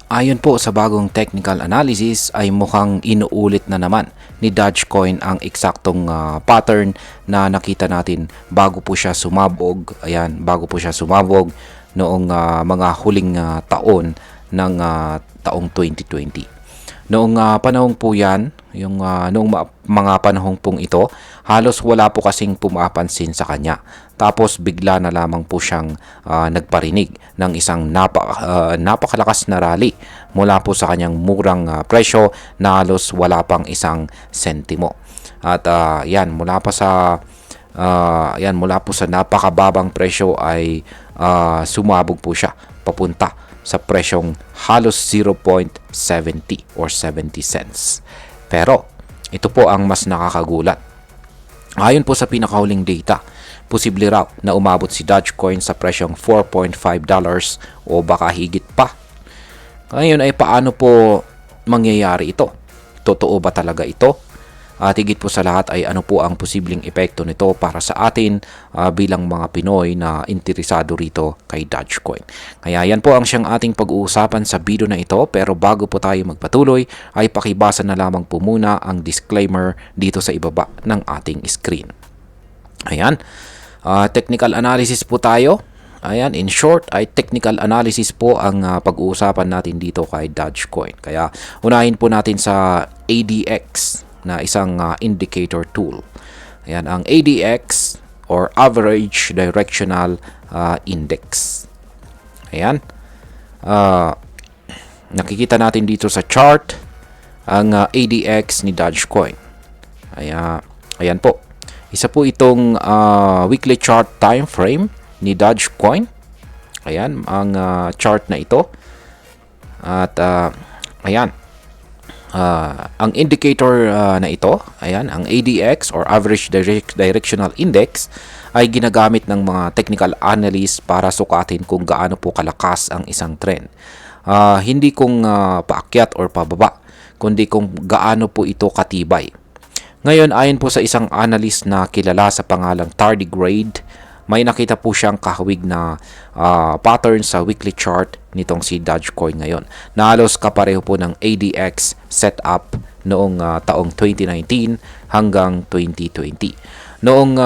Ayon po sa bagong technical analysis ay mukhang inuulit na naman ni Dogecoin ang eksaktong pattern na nakita natin bago po siya sumabog. Ayan, bago po siya sumabog noong mga huling taon ng taong 2020. Noong panahong po yan, noong mga panahong pong ito, halos wala po kasing pumapansin sa kanya. Tapos bigla na lamang po siyang nagparinig ng isang napakalakas na rally mula po sa kanyang murang presyo na halos wala pang isang sentimo. At yan, mula po sa napakababang presyo ay sumabog po siya papunta sa presyong halos 0.70 or 70 cents. Pero ito po ang mas nakakagulat. Ayon po sa pinakahuling data, posible raw na umabot si Dogecoin sa presyong $4.5 o baka higit pa. Ngayon ay paano po mangyayari ito? Totoo ba talaga ito? At higit po sa lahat ay ano po ang posibleng epekto nito para sa atin bilang mga Pinoy na interesado rito kay Dogecoin. Kaya yan po ang siyang ating pag-uusapan sa video na ito, pero bago po tayo magpatuloy ay pakibasa na lamang po muna ang disclaimer dito sa ibaba ng ating screen. Ayan, technical analysis po tayo. Ayan, in short ay technical analysis po ang pag-uusapan natin dito kay Dogecoin. Kaya unahin po natin sa ADX na isang indicator tool. Ayan, ang ADX or Average Directional Index. Ayan. Nakikita natin dito sa chart ang ADX ni Dogecoin. Ayan po. Isa po itong weekly chart time frame ni Dogecoin. Ayan, ang chart na ito. At ayan. Ang indicator na ito, ayan, ang ADX or Average Directional Index ay ginagamit ng mga technical analysts para sukatin kung gaano po kalakas ang isang trend. Hindi kung paakyat or pababa, kundi kung gaano po ito katibay. Ngayon, ayon po sa isang analyst na kilala sa pangalang Tardigrade, may nakita po siyang kahawig na pattern sa weekly chart nitong si Dogecoin ngayon. Na halos kapareho po ng ADX setup noong taong 2019 hanggang 2020. Noong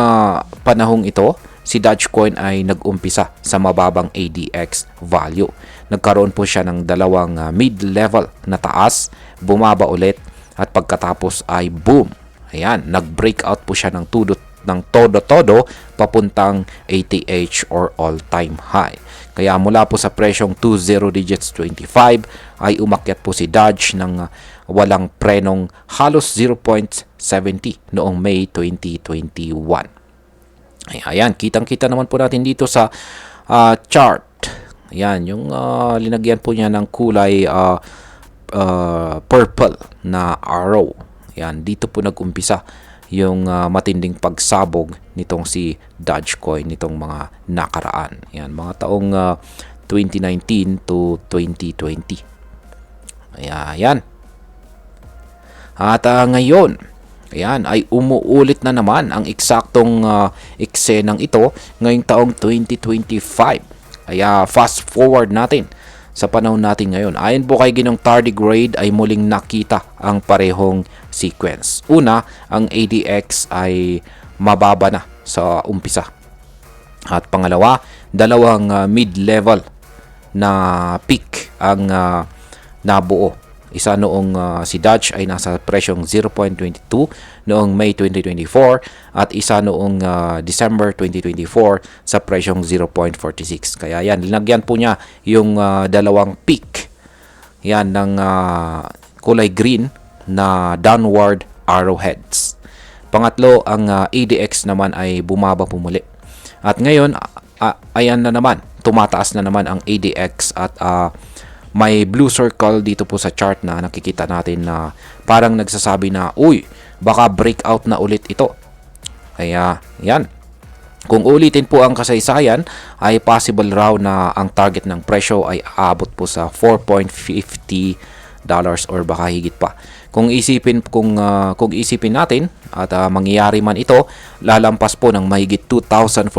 panahong ito, si Dogecoin ay nag-umpisa sa mababang ADX value. Nagkaroon po siya ng dalawang mid-level na taas, bumaba ulit, at pagkatapos ay boom! Ayan, nag-breakout po siya ng todo-todo papuntang ATH or all-time high. Kaya mula po sa presyong 20 digits 25 ay umakyat po si Doge ng walang prenong halos 0.70 noong May 2021. Ayan, kitang-kita naman po natin dito sa chart. Ayan, yung linagyan po niya ng kulay purple na arrow. Ayan, dito po nag-umpisa yung matinding pagsabog nitong si Dogecoin nitong mga nakaraan. Ayan, mga taong 2019 to 2020. Ayan. At ngayon, ayan, ay umuulit na naman ang eksaktong eksenang ito ngayong taong 2025. Kaya fast forward natin sa panahon natin ngayon. Ayon po kay Ginong Tardigrade ay muling nakita ang parehong sequence. Una, ang ADX ay mababa na sa umpisa. At pangalawa, dalawang mid-level na peak ang nabuo. Isa noong si Doge ay nasa presyong 0.22 noong May 2024 at isa noong December 2024 sa presyong 0.46. Kaya yan, linagyan po niya yung dalawang peak. Yan ng kulay green na downward arrowheads. Pangatlo, ang ADX naman ay bumaba po muli. At ngayon, ayan na naman, tumataas na naman ang ADX at may blue circle dito po sa chart na nakikita natin na parang nagsasabi na, uy, baka breakout na ulit ito. Kaya, yan. Kung ulitin po ang kasaysayan, ay possible raw na ang target ng presyo ay aabot po sa $4.50 or baka higit pa. Kung isipin natin at mangyayari man ito, lalampas po ng mahigit 2,400%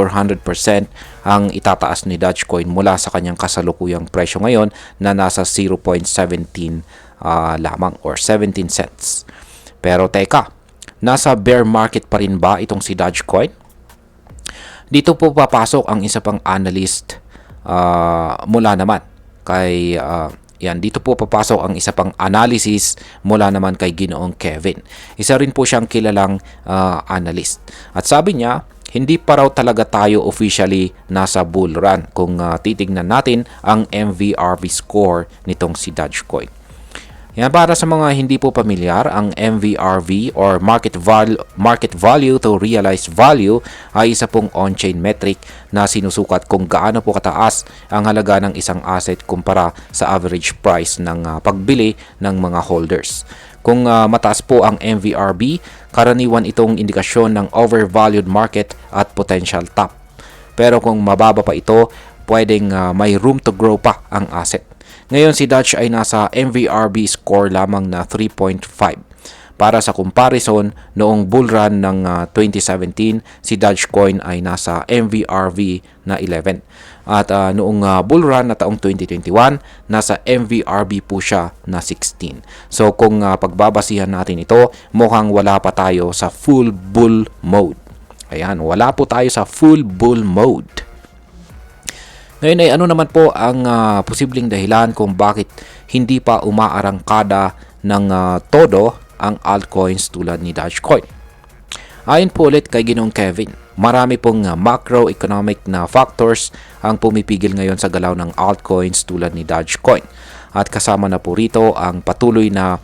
ang itataas ni Dogecoin mula sa kanyang kasalukuyang presyo ngayon na nasa 0.17 lamang or 17 cents. Pero teka, nasa bear market pa rin ba itong si Dogecoin? Dito po papasok ang isa pang analyst mula naman kay dito po papasok ang isa pang analysis mula naman kay Ginoong Kevin. Isa rin po siyang kilalang analyst. At sabi niya, hindi pa raw talaga tayo officially nasa bull run kung titignan natin ang MVRV score nitong si Dogecoin. Yan, para sa mga hindi po pamilyar, ang MVRV or market value to realized value ay isa pong on-chain metric na sinusukat kung gaano po kataas ang halaga ng isang asset kumpara sa average price ng pagbili ng mga holders. Kung mataas po ang MVRV, karaniwan itong indikasyon ng overvalued market at potential top. Pero kung mababa pa ito, pwedeng may room to grow pa ang asset. Ngayon si Doge ay nasa MVRV score lamang na 3.5. Para sa comparison, noong bull run ng 2017, si Dogecoin ay nasa MVRV na 11. At noong bull run na taong 2021, nasa MVRV po siya na 16. So kung pagbabasihan natin ito, mukhang wala pa tayo sa full bull mode. Ayan, wala po tayo sa full bull mode. Ngayon ay ano naman po ang posibleng dahilan kung bakit hindi pa umaarangkada ng todo ang altcoins tulad ni Dogecoin. Ayon po ulit kay Ginoong Kevin, marami pong macroeconomic na factors ang pumipigil ngayon sa galaw ng altcoins tulad ni Dogecoin. At kasama na po rito ang patuloy na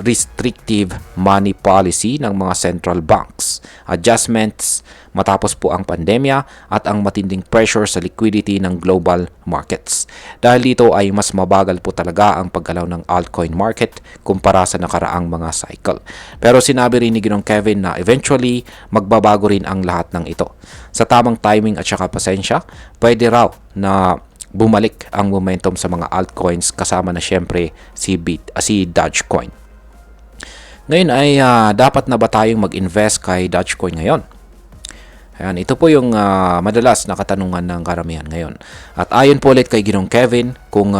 restrictive money policy ng mga central banks, adjustments matapos po ang pandemya at ang matinding pressure sa liquidity ng global markets. Dahil dito ay mas mabagal po talaga ang paggalaw ng altcoin market kumpara sa nakaraang mga cycle. Pero sinabi rin ni Ginoong Kevin na eventually magbabago rin ang lahat ng ito. Sa tamang timing at saka pasensya, pwede raw na bumalik ang momentum sa mga altcoins kasama na syempre si Dogecoin. Ngayon ay dapat na ba tayong mag-invest kay Dogecoin ngayon? Ayan, ito po yung madalas na katanungan ng karamihan ngayon. At ayon po ulit kay Ginoong Kevin, kung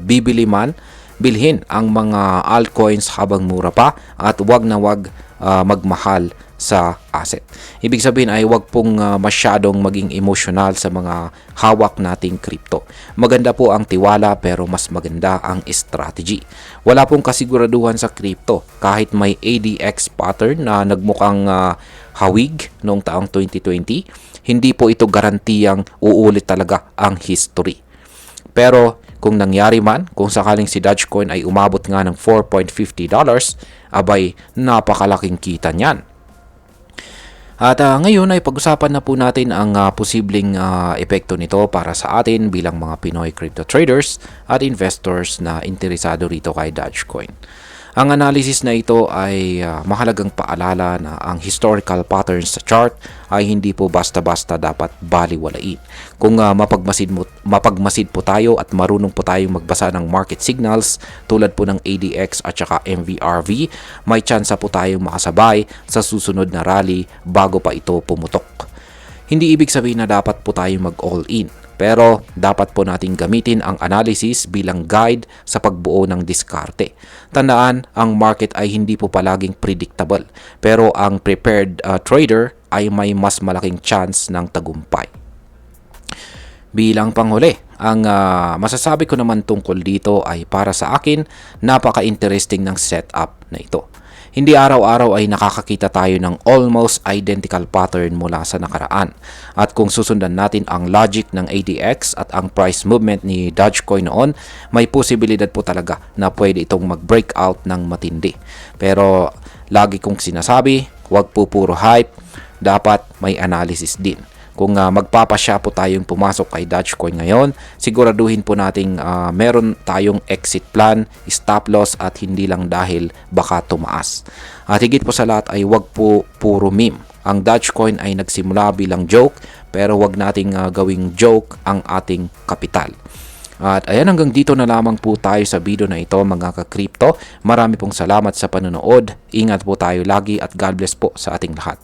bibili man, bilhin ang mga altcoins habang mura pa at wag na wag magmahal sa asset. Ibig sabihin ay wag pong masyadong maging emotional sa mga hawak nating crypto. Maganda po ang tiwala pero mas maganda ang strategy. Wala pong kasiguraduhan sa crypto kahit may ADX pattern na nagmukhang hawig noong taong 2020, hindi po ito garantiyang uulit talaga ang history. Pero kung nangyari man, kung sakaling si Dogecoin ay umabot nga ng $4.50, abay napakalaking kita niyan. At ngayon ay pag-usapan na po natin ang posibleng epekto nito para sa atin bilang mga Pinoy crypto traders at investors na interesado rito kay Dogecoin. Ang analysis na ito ay mahalagang paalala na ang historical patterns sa chart ay hindi po basta-basta dapat baliwalain. Kung mapagmasid po tayo at marunong po tayong magbasa ng market signals tulad po ng ADX at saka MVRV, may tsansa po tayong makasabay sa susunod na rally bago pa ito pumutok. Hindi ibig sabihin na dapat po tayong mag-all-in. Pero dapat po natin gamitin ang analysis bilang guide sa pagbuo ng diskarte. Tandaan, ang market ay hindi po palaging predictable. Pero ang prepared trader ay may mas malaking chance ng tagumpay. Bilang panghuli, ang masasabi ko naman tungkol dito ay para sa akin, napaka-interesting ng setup na ito. Hindi araw-araw ay nakakakita tayo ng almost identical pattern mula sa nakaraan. At kung susundan natin ang logic ng ADX at ang price movement ni Dogecoin noon, may posibilidad po talaga na pwede itong mag-breakout ng matindi. Pero lagi kong sinasabi, huwag po puro hype, dapat may analysis din. Kung magpapasya po tayong pumasok kay Dogecoin ngayon, siguraduhin po nating meron tayong exit plan, stop loss at hindi lang dahil baka tumaas. At higit po sa lahat ay wag po puro meme. Ang Dogecoin ay nagsimula bilang joke pero wag nating gawing joke ang ating kapital. At ayan, hanggang dito na lamang po tayo sa video na ito mga ka-crypto. Marami pong salamat sa panonood. Ingat po tayo lagi at God bless po sa ating lahat.